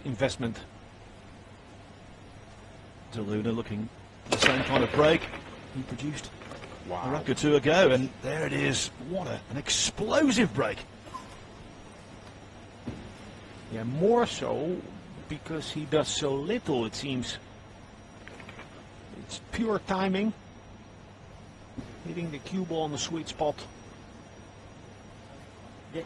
investment. De Luna looking the same kind of break he produced a rack or two ago, and there it is. What an explosive break. Yeah, more so because he does so little, it seems. It's pure timing. Hitting the cue ball on the sweet spot. And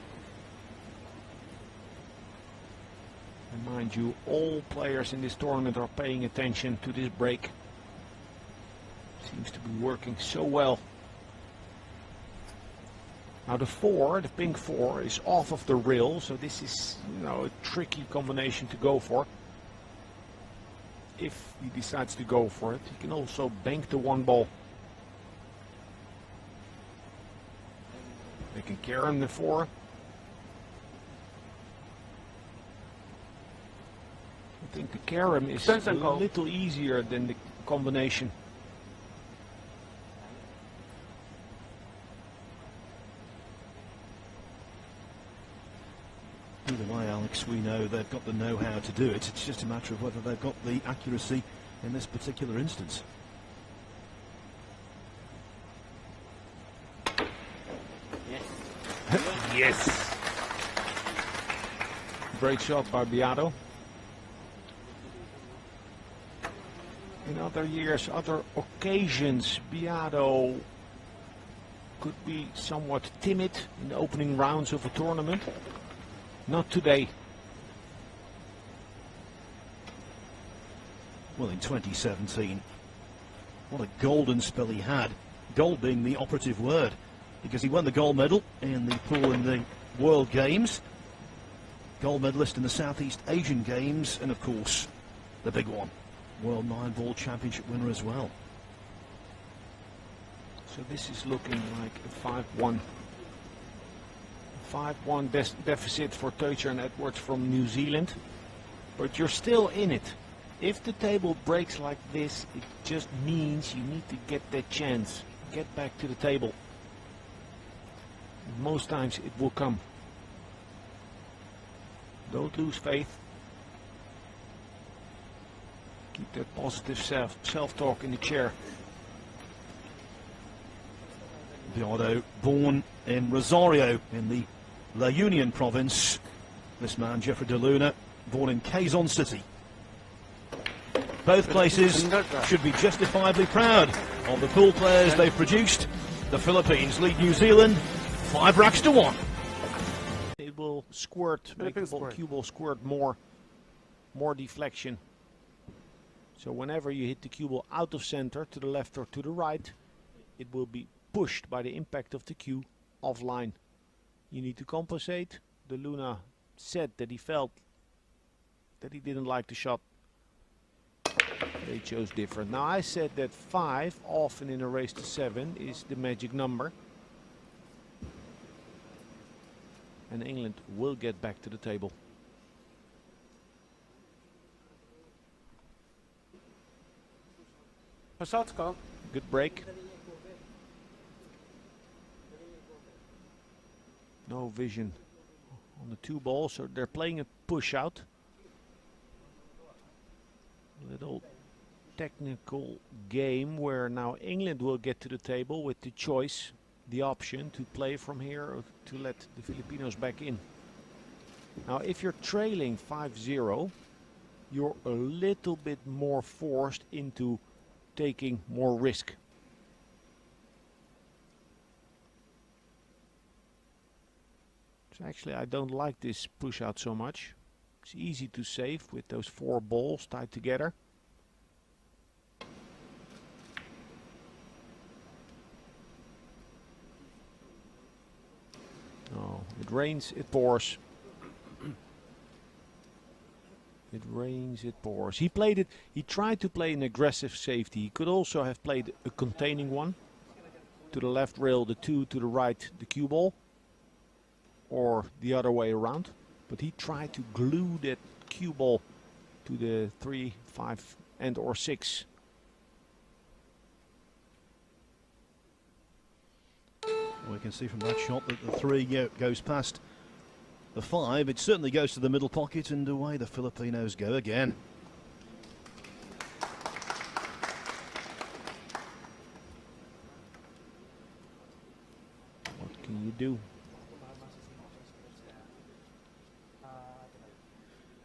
mind you, all players in this tournament are paying attention to this break. Seems to be working so well. Now the 4, the pink 4, is off of the rail, so this is, you know, a tricky combination to go for. If he decides to go for it, he can also bank the 1 ball. They can carry the 4. I think the carom is a little easier than the combination. Either way, Alex, we know they've got the know-how to do it. It's just a matter of whether they've got the accuracy in this particular instance. Yes. Yes. Great shot by Beato. In other years, other occasions, Beato could be somewhat timid in the opening rounds of a tournament. Not today. Well, in 2017, what a golden spell he had. Gold being the operative word, because he won the gold medal in the pool in the World Games, gold medalist in the Southeast Asian Games, and of course, the big one, World 9-Ball Championship winner as well. So this is looking like a 5-1. 5-1 deficit for Teucher and Edwards from New Zealand. But you're still in it. If the table breaks like this, it just means you need to get that chance. Get back to the table. And most times it will come. Don't lose faith. Keep that positive self-talk in the chair. Beato, born in Rosario in the La Union province. This man, Jeffrey De Luna, born in Quezon City. Both places should be justifiably proud of the pool players they've produced. The Philippines lead New Zealand 5 racks to 1. It will squirt, make the cue ball squirt more deflection. So whenever you hit the cue ball out of center, to the left or to the right, it will be pushed by the impact of the cue offline. You need to compensate. De Luna said that he felt that he didn't like the shot. They chose different. Now I said that 5 often in a race to 7 is the magic number. And England will get back to the table. Good break. No vision on the 2 balls, so they're playing a push out. Little technical game where now England will get to the table with the choice, the option to play from here or to let the Filipinos back in. Now if you're trailing 5-0, you're a little bit more forced into taking more risk. So actually I don't like this push out so much. It's easy to save with those 4 balls tied together. Oh, it rains, it pours. It rains, it pours. He played it, he tried to play an aggressive safety. He could also have played a containing one. To the left rail, the 2, to the right, the cue ball. Or the other way around. But he tried to glue that cue ball to the 3, 5 and or 6. We can see from that shot that the 3 goes past the 5. It certainly goes to the middle pocket, and away the Filipinos go again. What can you do?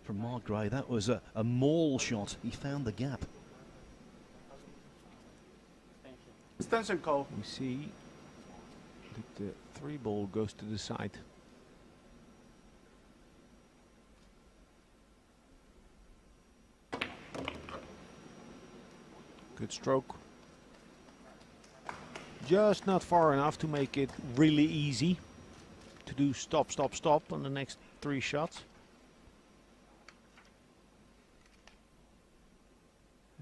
From Mark Gray, that was a maul shot. He found the gap. Extension call. We see that the 3 ball goes to the side. Good stroke. Just not far enough to make it really easy to do stop, stop, stop on the next 3 shots.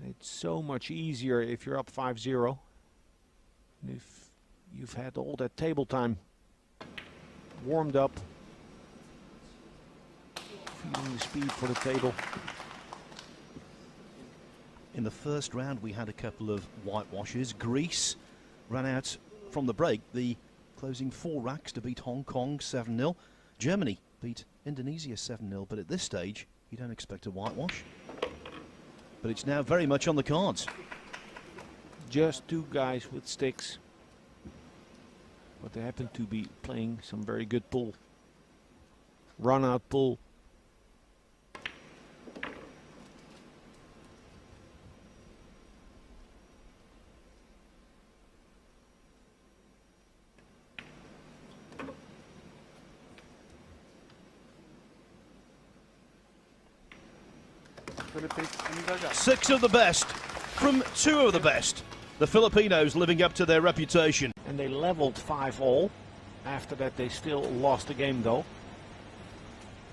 It's so much easier if you're up 5-0. If you've had all that table time warmed up, feeling the speed for the table. In the first round, we had a couple of whitewashes. Greece ran out from the break, the closing 4 racks to beat Hong Kong 7-0. Germany beat Indonesia 7-0, but at this stage, you don't expect a whitewash. But it's now very much on the cards. Just 2 guys with sticks, but they happen to be playing some very good pool. Run out pool. Philippines, 6 of the best from 2 of the best. The Filipinos living up to their reputation. And they leveled 5-all. After that they still lost the game though.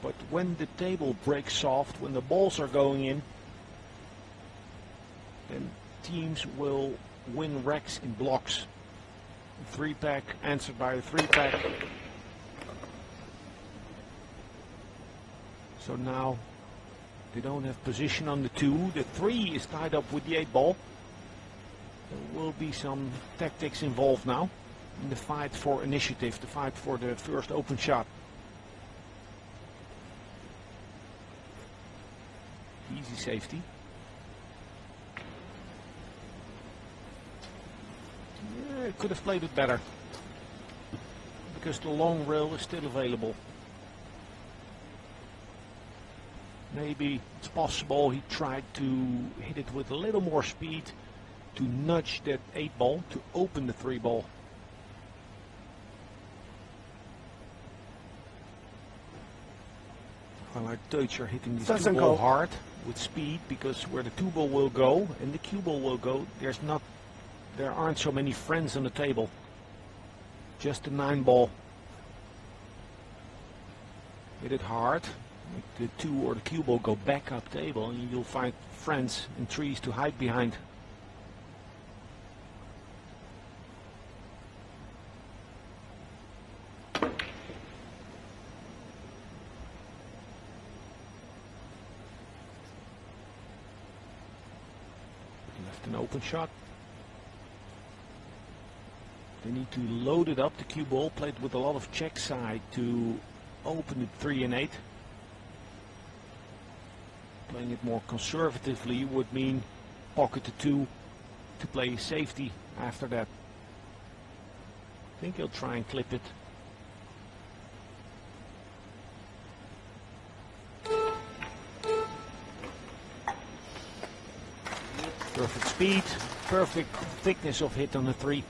But when the table breaks soft, when the balls are going in, then teams will win racks in blocks. 3-pack answered by a 3-pack. So now they don't have position on the 2. The 3 is tied up with the 8 ball. There will be some tactics involved now in the fight for initiative, the fight for the first open shot. Easy safety. Yeah, could have played it better because the long rail is still available. Maybe it's possible he tried to hit it with a little more speed to nudge that 8 ball to open the 3 ball. I like Deutscher hitting this 2 ball hard with speed, because where the 2 ball will go and the cue ball will go, there aren't so many friends on the table. Just the 9 ball. Hit it hard. Make the 2 or the cue ball go back up table, and you'll find friends and trees to hide behind. Left an open shot. They need to load it up, the cue ball, played with a lot of check side to open it 3 and 8. Playing it more conservatively would mean pocket the 2 to play safety after that. I think he'll try and clip it. Perfect speed, perfect thickness of hit on the 3.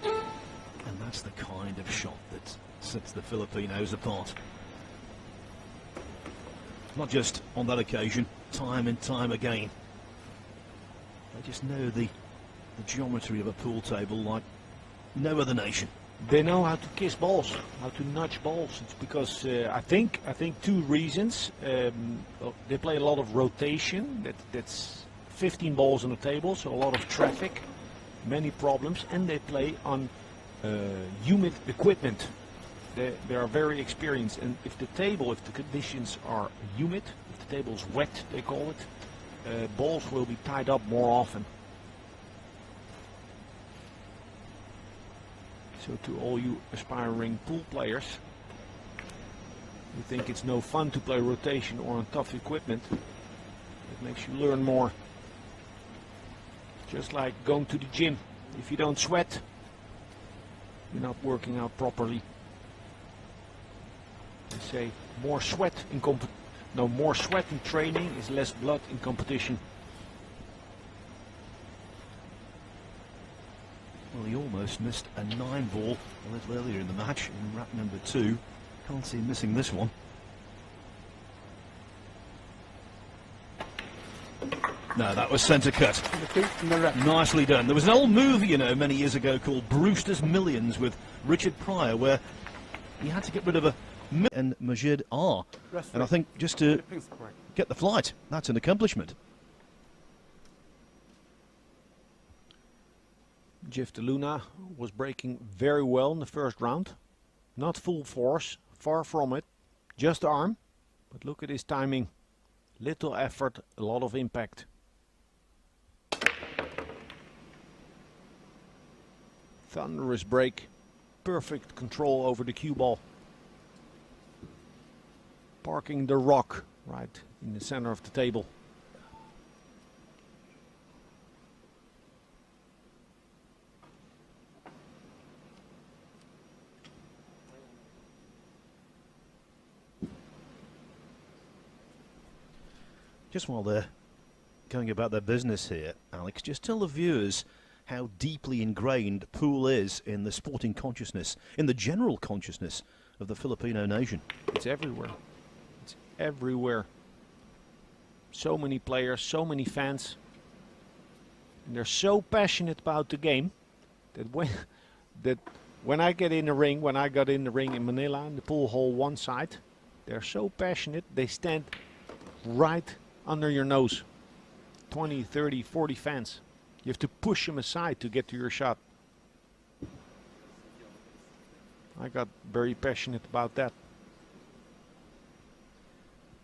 And that's the kind of shot that sets the Filipinos apart. Not just on that occasion, time and time again. They just know the geometry of a pool table like no other nation. They know how to kiss balls, how to nudge balls. It's because I think 2 reasons. They play a lot of rotation. That's 15 balls on the table, so a lot of traffic, many problems, and they play on humid equipment. They are very experienced, and if the conditions are humid, if the table is wet, they call it, balls will be tied up more often. So to all you aspiring pool players who think it's no fun to play rotation or on tough equipment, it makes you learn more. Just like going to the gym. If you don't sweat, you're not working out properly. They say more sweat in more sweat in training is less blood in competition. Well, he almost missed a 9-ball a little earlier in the match in rack number 2. Can't see him missing this one. No, that was centre cut. Nicely done. There was an old movie, you know, many years ago called Brewster's Millions with Richard Pryor, where he had to get rid of a and Majid R. And I think just to get the flight, that's an accomplishment. Jeff de Luna was breaking very well in the first round. Not full force, far from it, just arm. But look at his timing. Little effort, a lot of impact. Thunderous break. Perfect control over the cue ball. Parking the rock right in the center of the table. Just while they're going about their business here, Alex, just tell the viewers how deeply ingrained pool is in the sporting consciousness, in the general consciousness of the Filipino nation. It's everywhere. It's everywhere. So many players, so many fans. And they're so passionate about the game that when I get in the ring, when I got in the ring in Manila, in the pool hall one side, they're so passionate, they stand right under your nose. 20, 30, 40 fans. You have to push them aside to get to your shot. I got very passionate about that.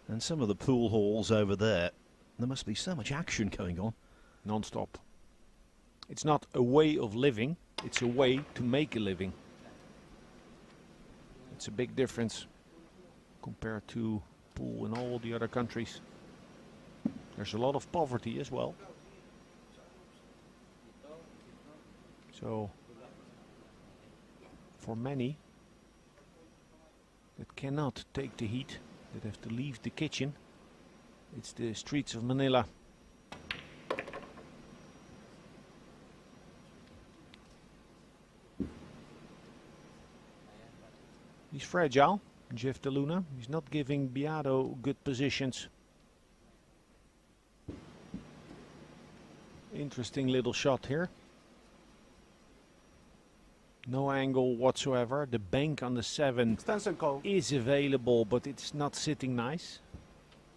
And some of the pool halls over there must be so much action going on. Non-stop. It's not a way of living, it's a way to make a living. It's a big difference compared to pool in all the other countries. There's a lot of poverty as well. So, for many that cannot take the heat, that have to leave the kitchen, it's the streets of Manila. He's fragile, Jeff de Luna. He's not giving Beato good positions. Interesting little shot here. No angle whatsoever. The bank on the 7 is available, but it's not sitting nice.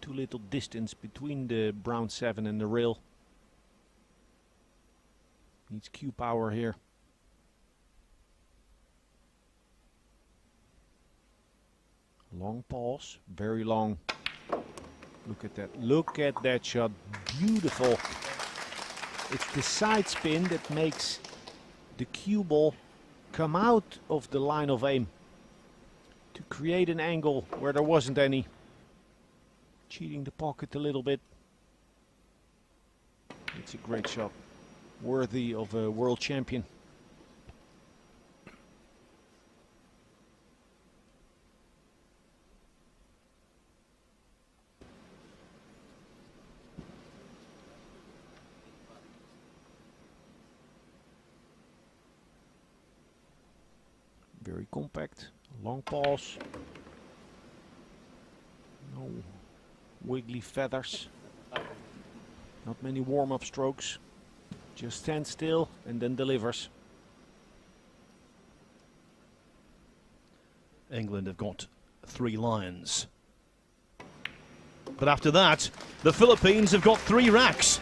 Too little distance between the brown 7 and the rail. Needs cue power here. Long pause, very long. Look at that. Look at that shot. Beautiful. It's the side spin that makes the cue ball come out of the line of aim to create an angle where there wasn't any. Cheating the pocket a little bit. It's a great shot. Worthy of a world champion. Very compact, long pause, no wiggly feathers, not many warm-up strokes, just stand still and then delivers. England have got 3 lions. But after that, the Philippines have got 3 racks.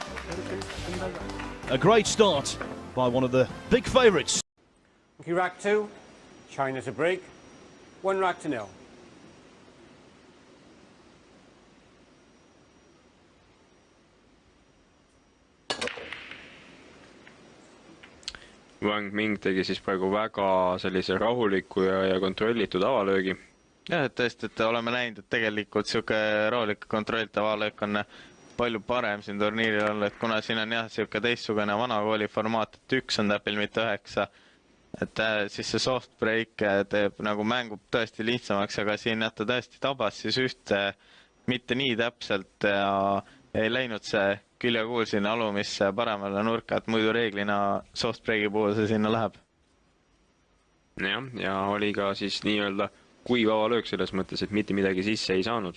A great start by one of the big favourites. Okay, rack 2. China to break, 1 rack to 0. Wang Ming tegi siis praegu väga sellise rahuliku ja kontrollitud avalöögi. Jah, et tõesti, et oleme näinud, et tegelikult siuke rahulik kontrollitud avalöök on palju parem siin turniiril olla, et kuna siin on jah, siuke teistsugune vanakooli formaat, et 1 on täpil, mitte 9, et siis see soft break teeb nagu mängu tõesti lihtsamaks, aga siin jah, ta tõesti tabas siis ühte mitte nii täpselt ja ei läinud see küljekuul sinna alumisse paremale nurka, et muidu reeglina soft breaki puhul see sinna läheb. Jah, ja oli ka siis nii-öelda kuiv avalöök selles mõttes, et mitte midagi sisse ei saanud.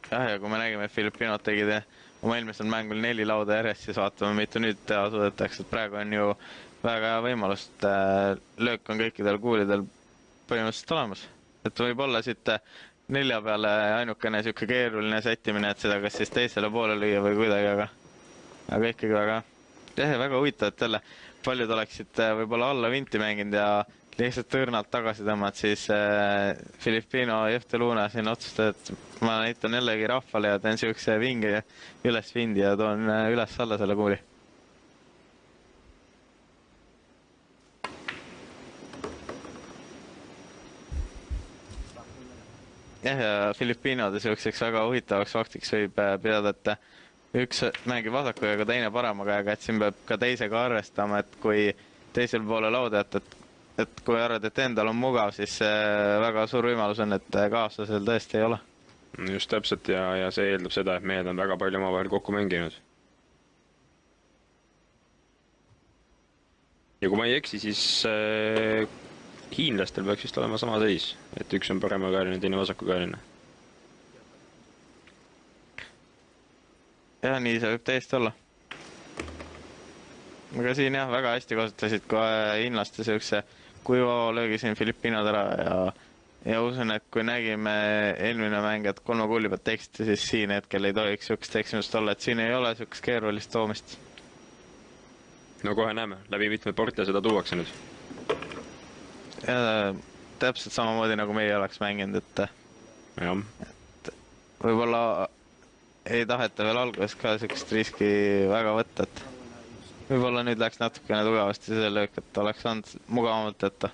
Jah, ja kui me nägime, et Filipinot tegid oma eelmisel mängul 4 lauda järjest, siis vaatame, mitu nüüd teha suudetakse, et praegu on ju väga hea võimalus, et löök on kõikidel kuulidel põhimõtteliselt olemas. Et võib olla siit 4 peale ainukene siuke keeruline sättimine, et seda kas siis teisele poole lüüa või kuidagi, aga ikkagi väga huvitav, et jälle paljud oleksid võib-olla alla vinti mänginud ja lihtsalt tõrnalt tagasi tõmmad, siis Filipino Jeff Deluna siin otsustas, et ma näitan jällegi rahvale ja teen siukse vingi üles vindi ja toon üles alla selle kuuli. Jah, ja Filipinode siukseks väga huvitavaks faktiks võib pidada, et üks mängib vasaku ja teine parema käega, et siin peab ka teisega arvestama, et kui teisel poole lauda, et kui arvad, et endal on mugav, siis väga suur võimalus on, et kaaslasel tõesti ei ole. Just täpselt ja see eeldab seda, et mehed on väga palju omavahel kokku mänginud. Ja kui ma ei eksi, siis hiinlastel peaks vist olema sama seis, et üks on paremakäeline, teine vasakukäeline. Jah, nii see võib täiesti olla. Aga siin jah, väga hästi kasutasid kohe hiinlaste siukse kuiva löögi siin Filipinod ära ja usun, et kui nägime eelmine mäng, et 3 kuuli pealt teksti, siis siin hetkel ei tohiks siukest eksimust olla, et siin ei ole siukest keerulist toomist. No kohe näeme, läbi mitmed porte seda tuuakse nüüd. Ja täpselt samamoodi nagu meie oleks mänginud, et võib-olla ei taheta veel alguses ka siukest riski väga võtta, et võib-olla nüüd läks natukene tugevasti see löök, et oleks saanud mugavamalt jätta.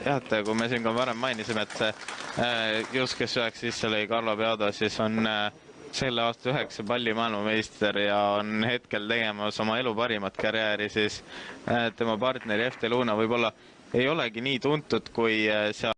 Jah, et kui me siin ka varem mainisime, et see just kes 9 sisse lõi Carlo Beado, siis on selle aasta 9 palli maailmameister ja on hetkel tegemas oma elu parimat karjääri, siis tema partner Jeff Deluna võib-olla ei olegi nii tuntud kui seal